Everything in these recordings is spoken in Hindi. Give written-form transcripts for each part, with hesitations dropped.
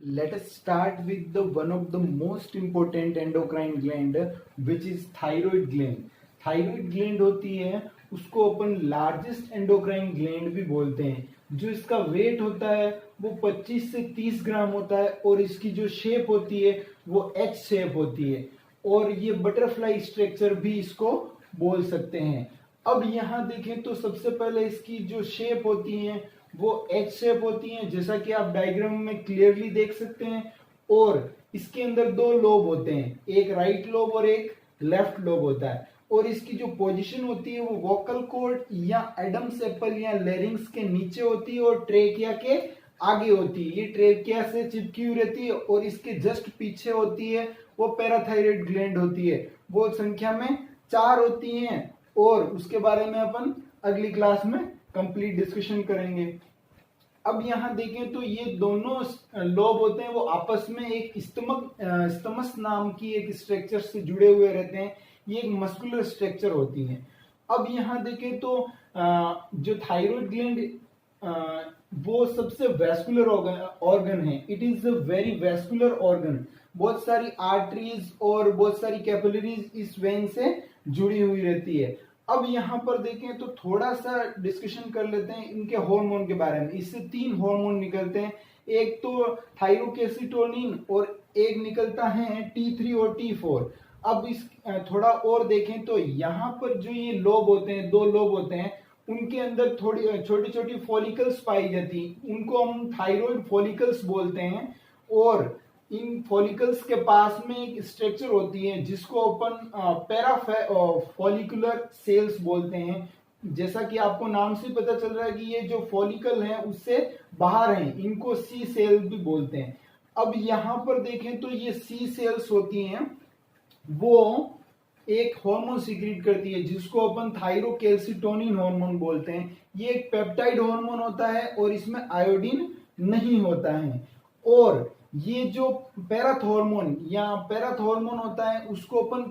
Let us start with the one of the most important endocrine gland, which is thyroid gland. Thyroid gland होती है, उसको अपन लार्जेस्ट एंडोक्राइन ग्लैंड भी बोलते हैं। जो इसका वेट होता है वो 25 से 30 ग्राम होता है और इसकी जो शेप होती है वो एच शेप होती है और ये बटरफ्लाई स्ट्रक्चर भी इसको बोल सकते हैं। अब यहाँ देखें तो सबसे पहले इसकी जो शेप होती है वो एच शेप होती है, जैसा कि आप डायग्राम में क्लियरली देख सकते हैं। और इसके अंदर दो लोब होते हैं, एक राइट लोब और एक लेफ्ट लोब होता है। और इसकी जो पोजीशन होती है वो वोकल कॉर्ड या एडम्स एप्पल या लेरिंग्स के नीचे होती है और ट्रेकिया के आगे होती है। ये ट्रेकिया से चिपकी हुई रहती है और इसके जस्ट पीछे होती है वो पैराथायराइड ग्लैंड होती है। वो संख्या में 4 होती हैं और उसके बारे में अपन अगली क्लास में कंप्लीट डिस्कशन करेंगे। अब यहाँ देखें तो ये दोनों लोब होते हैं वो आपस में एक स्तमस नाम की एक स्ट्रक्चर से जुड़े हुए रहते हैं। ये एक मस्कुलर स्ट्रक्चर होती है। अब यहाँ देखें तो जो थायराइड ग्लैंड वो सबसे वैस्कुलर ऑर्गन है। It is a very vascular organ. बहुत सारी आर्टरीज और बहुत सारी कैपिलरीज इस वेन से जुड़ी हुई रहती है। अब यहाँ पर देखें तो थोड़ा सा डिस्कशन कर लेते हैं इनके हार्मोन के बारे में। इससे 3 हार्मोन निकलते हैं, एक तो थायरोकेसिटोनिन और एक निकलता है T3 और T4। अब इस थोड़ा और देखें तो यहाँ पर जो ये लोब होते हैं, 2 लोब होते हैं, उनके अंदर थोड़ी छोटी छोटी फॉलिकल्स पाई जाती हैं, उनको हम थायराइड फॉलिकल्स बोलते हैं। और इन फॉलिकल्स के पास में एक स्ट्रक्चर होती है जिसको अपन फॉलिकुलर सेल्स बोलते हैं। जैसा कि आपको नाम से पता चल रहा है कि ये जो फॉलिकल है उससे बाहर हैं, इनको सी सेल भी बोलते हैं। अब यहाँ पर देखें तो ये सी सेल्स होती हैं वो एक हार्मोन सीक्रेट करती है जिसको अपन थायरोकेल्सिटोनिन हार्मोन बोलते हैं। ये एक पेप्टाइड हार्मोन होता है और इसमें आयोडीन नहीं होता है। और ये जो पैराथ हार्मोन होता है उसको अपन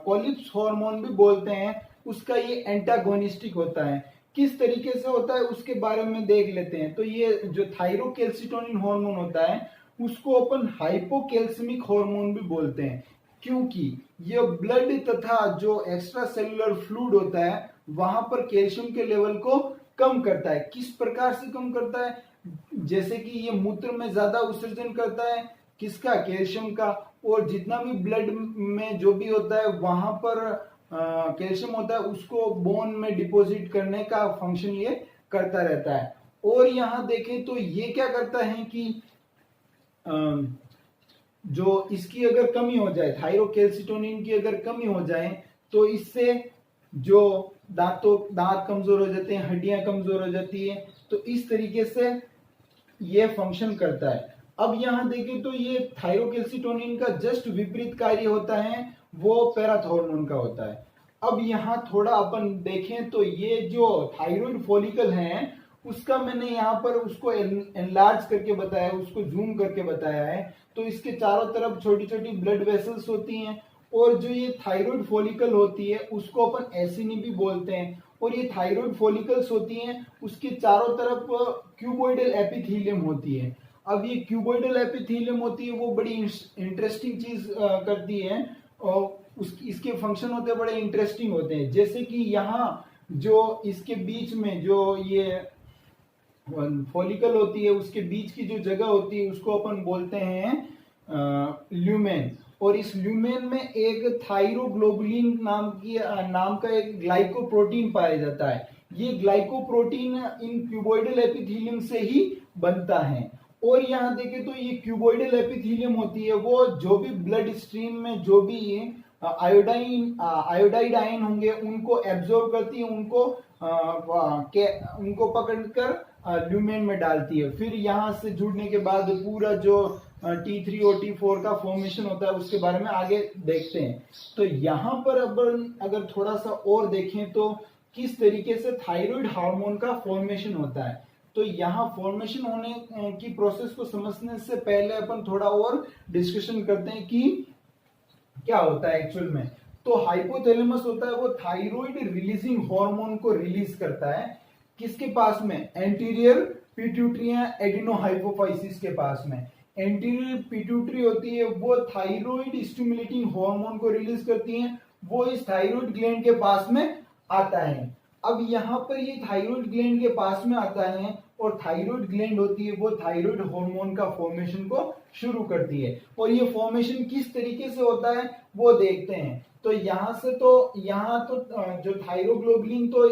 कोलिप्स हार्मोन भी बोलते हैं। उसका ये एंटागोनिस्टिक होता है। किस तरीके से होता है उसके बारे में देख लेते हैं। तो ये जो थायरोकेल्सिटोनिन हार्मोन होता है उसको अपन हाइपोकैल्सिमिक हार्मोन भी बोलते हैं, क्योंकि ये ब्लड तथा जो एक्स्ट्रा सेलुलर फ्लूइड होता है वहां पर कैल्शियम के लेवल को कम करता है। किस प्रकार से कम करता है? जैसे कि ये मूत्र में ज्यादा उत्सर्जन करता है, किसका? कैल्शियम का। और जितना भी ब्लड में जो भी होता है वहां पर कैल्शियम होता है उसको बोन में डिपॉजिट करने का फंक्शन ये करता रहता है। और यहाँ देखें तो ये क्या करता है कि जो इसकी अगर कमी हो जाए, थायरोकेल्सिटोनिन की अगर कमी हो जाए तो इससे जो दांत कमजोर हो जाते हैं, हड्डियां कमजोर हो जाती है। तो इस तरीके से ये फंक्शन करता है। अब यहाँ देखें तो ये थायरोकेल्सिटोनिन का जस्ट विपरीत कार्य होता है, वो पैराथ हार्मोन का होता है। अब यहाँ थोड़ा अपन देखें तो ये जो थायराइड फॉलिकल है उसका मैंने यहाँ पर उसको एनलार्ज करके बताया, उसको जूम करके बताया है। तो इसके चारों तरफ छोटी छोटी ब्लड वेसल्स होती हैं और जो ये थायराइड फॉलिकल होती है उसको अपन एसिनी भी बोलते हैं। और ये थायराइड फॉलिकल्स होती हैं उसके चारों तरफ क्यूबोइडल एपिथेलियम होती है। अब ये क्यूबोइडल एपिथेलियम होती है वो बड़ी इंटरेस्टिंग चीज करती है और इसके फंक्शन होते हैं बड़े इंटरेस्टिंग होते हैं। जैसे कि यहाँ जो इसके बीच में जो ये फॉलिकल होती है उसके बीच की जो जगह होती है उसको अपन बोलते हैं ल्यूमेन। और इस ल्यूमेन में एक थायरोग्लोबुलिन नाम का एक ग्लाइकोप्रोटीन पाया जाता है। ये ग्लाइकोप्रोटीन इन क्यूबोइडल एपिथेलियम से ही बनता है। और यहाँ देखें तो ये क्यूबोइडल एपिथेलियम होती है वो जो भी ब्लड स्ट्रीम में जो भी आयोडाइड आयन होंगे उनको एब्जॉर्ब करती है, उनको पकड़कर ल्यूमेन में डालती है। फिर यहाँ से जुड़ने के बाद पूरा जो T3 और T4 का फॉर्मेशन होता है उसके बारे में आगे देखते हैं। तो यहाँ पर अगर थोड़ा सा और देखें तो किस तरीके से थायराइड हार्मोन का फॉर्मेशन होता है। तो यहाँ फॉर्मेशन होने की प्रोसेस को समझने से पहले अपन थोड़ा और डिस्कशन करते हैं कि क्या होता है एक्चुअल में। तो हाइपोथैलेमस होता है वो थायराइड रिलीजिंग हार्मोन को रिलीज करता है। किसके पास में? एंटीरियर पिट्यूटरी एडिनोहाइपोफाइसिस के पास में। एंटीरियर पिट्यूटरी होती है वो थायराइड स्टिमुलेटिंग हार्मोन को रिलीज करती है, वो इस थायराइड ग्लैंड के पास में आता है। अब यहाँ पर ये थायराइड ग्लैंड के पास में आता है और थायराइड ग्लैंड होती है वो थायराइड हार्मोन का फॉर्मेशन को शुरू करती है। और ये फॉर्मेशन किस तरीके से होता है वो देखते हैं। तो यहाँ तो जो थायरोग्लोबुलिन तो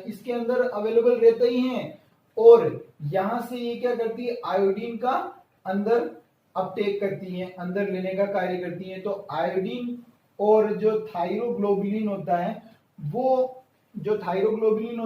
इसके अंदर अवेलेबल रहता ही है, और यहाँ से ये क्या करती है, आयोडीन का अंदर अपटेक करती है, अंदर लेने का कार्य करती है। तो आयोडीन और जो थायरोग्लोबुलिन होता है वो ग्लाइकोप्रोटीन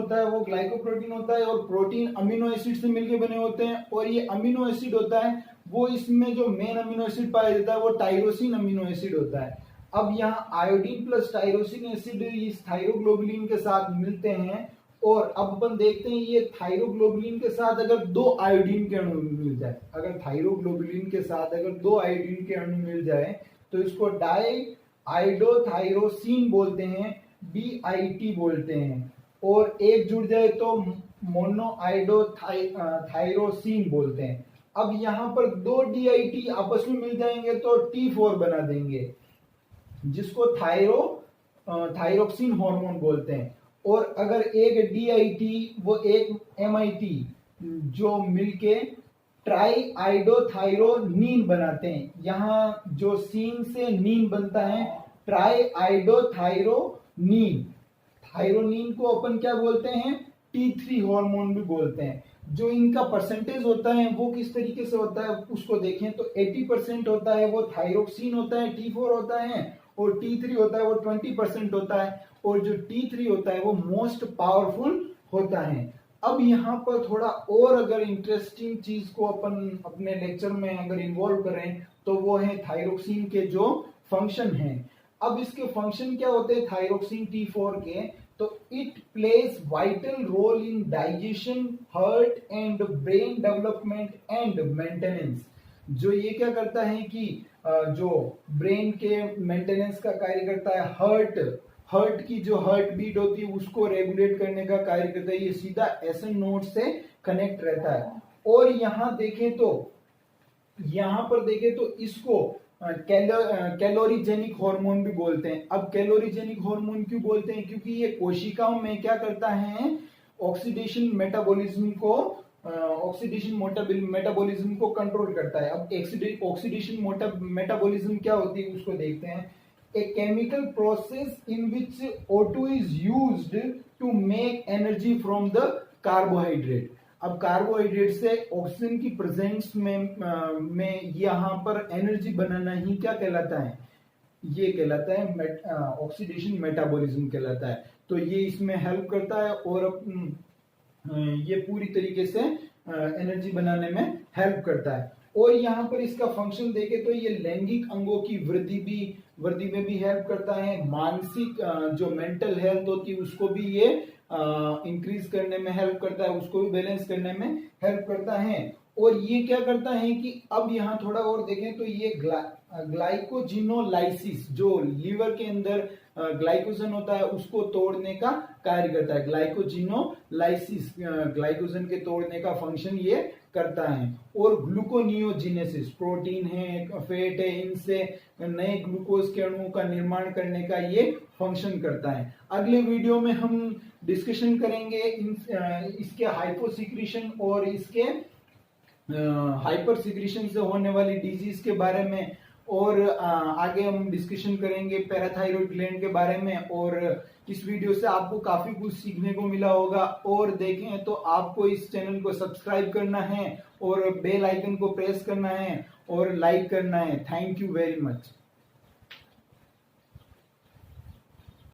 होता है, और प्रोटीन अमीनो एसिड से मिलकर बने होते हैं। और ये अमीनो एसिड होता है वो इसमें जो मेन अमीनो एसिड पाया जाता है वो टायरोसिन अमीनो एसिड होता है। अब यहाँ आयोडीन प्लस टायरोसिन एसिड इस थायरोग्लोबुलिन के साथ मिलते हैं, और अब अपन देखते हैं ये थायरोग्लोबुलिन के साथ अगर दो आयोडीन के अणु मिल जाए, अगर थायरोग्लोबुलिन के साथ अगर दो आयोडीन के अणु मिल जाए तो इसको डाई आयोडोथायरोसिन बोलते हैं, DIT बोलते हैं, और एक जुड़ जाए तो मोनो आयोडोथायरोसिन बोलते हैं। अब यहाँ पर दो DIT आपस में मिल जाएंगे तो T4 बना देंगे, जिसको थायरोक्सिन हार्मोन बोलते हैं। और अगर एक DIT वो एक MIT जो मिलके ट्राई आइडोथायरोनीन बनाते हैं, यहाँ जो सीन से नीन बनता है ट्राई आइडोथायरोनीन। थायरोनीन को अपन क्या बोलते हैं, T3 हार्मोन भी बोलते हैं। जो इनका परसेंटेज होता है वो किस तरीके से होता है उसको देखें तो 80% होता है वो थायरोक्सिन होता है, T4 होता है, और T3 होता है वो 20% होता है, और जो T3 होता है वो मोस्ट पावरफुल होता है। अब यहाँ पर थोड़ा और अगर इंटरेस्टिंग चीज को अपन अपने लेक्चर में अगर इन्वॉल्व करें तो वो है थायरोक्सिन के जो फंक्शन हैं। अब इसके फंक्शन क्या होते हैं थायरोक्सिन T4 के, तो it plays vital role in digestion, heart and brain development and maintenance. जो ये क्या करता है कि जो ब्रेन के मेंटेनेंस का कार्य करता है, हार्ट की जो हार्ट बीट होती है उसको रेगुलेट करने का कार्य करता है, ये सीधा एसएन नोड से कनेक्ट रहता है। और यहाँ पर देखें तो इसको कैलोरीजेनिक हार्मोन भी बोलते हैं। अब कैलोरीजेनिक हार्मोन क्यों बोलते हैं, क्योंकि ये कोशिकाओं में क्या करता है, ऑक्सीडेशन मेटाबॉलिज्म को कंट्रोल करता है। अब ऑक्सीडेशन मेटाबॉलिज्म क्या होती है उसको देखते हैं। A chemical process in which O2 is used to make energy from the carbohydrate। अब कार्बोहाइड्रेट से ऑक्सीजन की प्रेजेंस में यहाँ पर एनर्जी बनाना ही क्या कहलाता है, ये कहलाता है ऑक्सीडेशन मेटाबॉलिज्म कहलाता है। तो ये इसमें हेल्प करता है और ये पूरी तरीके से एनर्जी बनाने में हेल्प करता है। और यहाँ पर इसका फंक्शन देखे तो ये लैंगिक अंगों की वृद्धि में भी हेल्प करता है, मानसिक जो मेंटल हेल्थ होती है उसको भी ये इंक्रीज करने में हेल्प करता है, उसको भी बैलेंस करने में हेल्प करता है। और ये क्या करता है कि अब यहाँ थोड़ा और देखें तो ये ग्लाइकोजिनोलाइसिस, जो लीवर के अंदर ग्लाइकोजन होता है उसको तोड़ने का कार्य करता है। ग्लाइकोजिनोलाइसिस ग्लाइकोजन के तोड़ने का फंक्शन ये करता है। और ग्लूकोनियोजिनेसिस, प्रोटीन है, फैट है, इनसे नए ग्लूकोज के अणुओं का निर्माण करने का ये फंक्शन करता है। अगले वीडियो में हम डिस्कशन करेंगे इसके हाइपोसिक्रीशन और इसके हाइपर सिक्रीशन से होने वाली डिजीज के बारे में, और आगे हम डिस्कशन करेंगे पैराथायरॉइड ग्लैंड के बारे में। और इस वीडियो से आपको काफी कुछ सीखने को मिला होगा। और देखें तो आपको इस चैनल को सब्सक्राइब करना है और बेल आइकन को प्रेस करना है और लाइक करना है। Thank you very much.